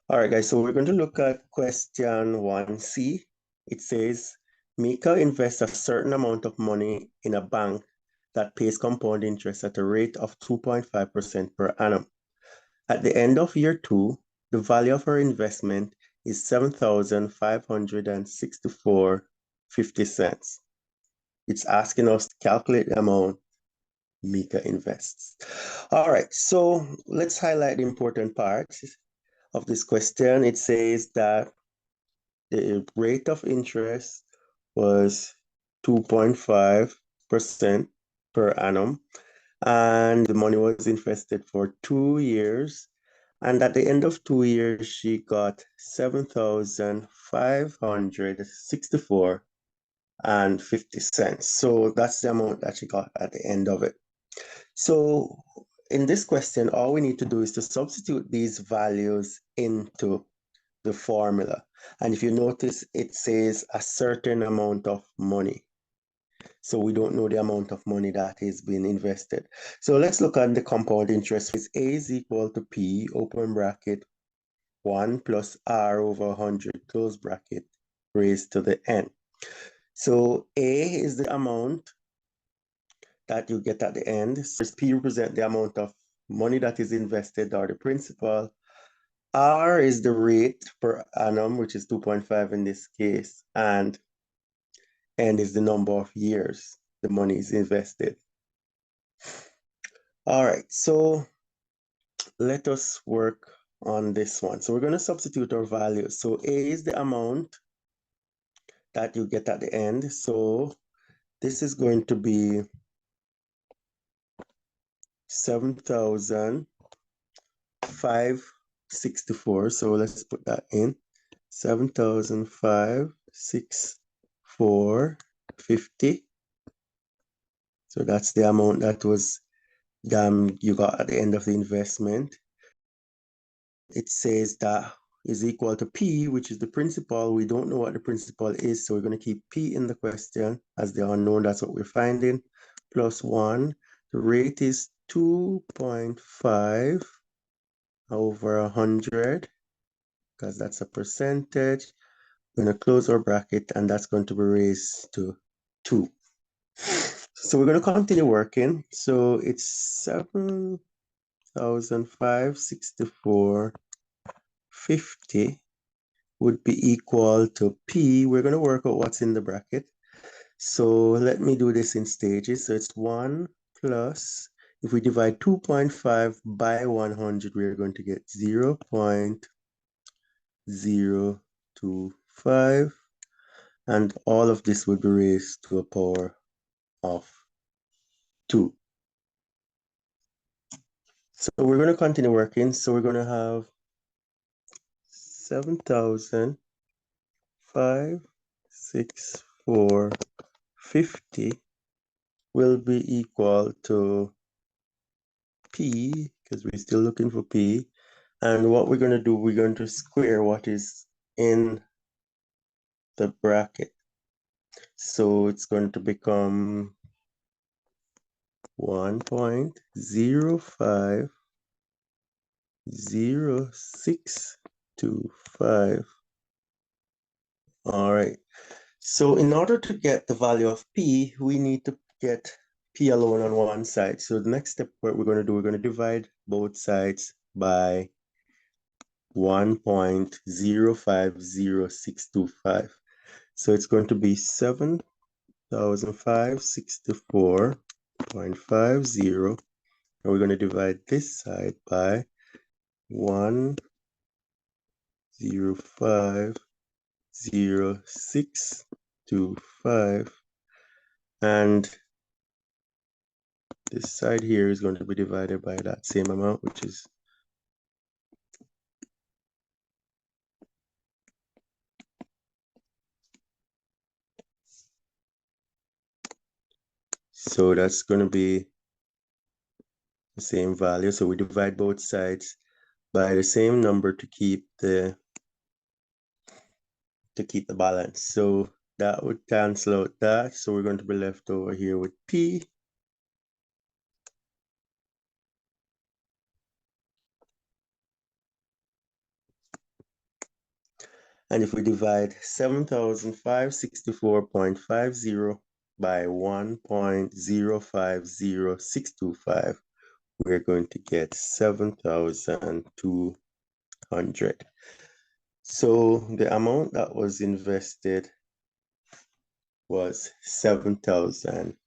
All right, guys, so we're going to look at question 1C. It says, Mika invests a certain amount of money in a bank that pays compound interest at a rate of 2.5% per annum. At the end of year 2, the value of her investment is $7,564.50. It's asking us to calculate the amount Mika invests. All right, so let's highlight the important parts of this question. It says that the rate of interest was 2.5% per annum, and the money was invested for 2 years. And at the end of 2 years, she got 7,564 and 50 cents. So that's the amount that she got at the end of it. So in this question, all we need to do is to substitute these values into the formula. And if you notice, it says a certain amount of money. So we don't know the amount of money that is being invested. So let's look at the compound interest. It's A is equal to P, open bracket, 1 plus R over 100, close bracket, raised to the N. So A is the amount that you get at the end. So P represents the amount of money that is invested or the principal. R is the rate per annum, which is 2.5 in this case, and N is the number of years the money is invested. All right, so let us work on this one. So we're going to substitute our values. So A is the amount that you get at the end. So this is going to be 7,564. So let's put that in. 7,564.50. So that's the amount that was you got at the end of the investment. It says that is equal to P, which is the principal. We don't know what the principal is, so we're going to keep P in the question as the unknown. That's what we're finding. Plus 1. The rate is 2.5 over 100, because that's a percentage. We're going to close our bracket, and that's going to be raised to 2. So we're going to continue working. So it's 7,564.50 would be equal to P. We're going to work out what's in the bracket. So let me do this in stages. So it's 1 plus, if we divide 2.5 by 100, we're going to get 0.025. And all of this would be raised to a power of 2. So we're going to continue working. So we're going to have 7,564.50 will be equal to P, because we're still looking for P. And what we're going to do, we're going to square what is in the bracket. So it's going to become 1.050625. All right. So in order to get the value of P, we need to get P alone on one side. So the next step, what we're going to do, we're going to divide both sides by 1.050625. So it's going to be 7,564.50. And we're going to divide this side by 1.050625. And this side here is going to be divided by that same amount, which is so that's going to be the same value. So we divide both sides by the same number to keep the balance. So that would cancel out that. So we're going to be left over here with P. And if we divide 7,564.50 by 1.050625, we're going to get 7,200. So the amount that was invested was $7,200.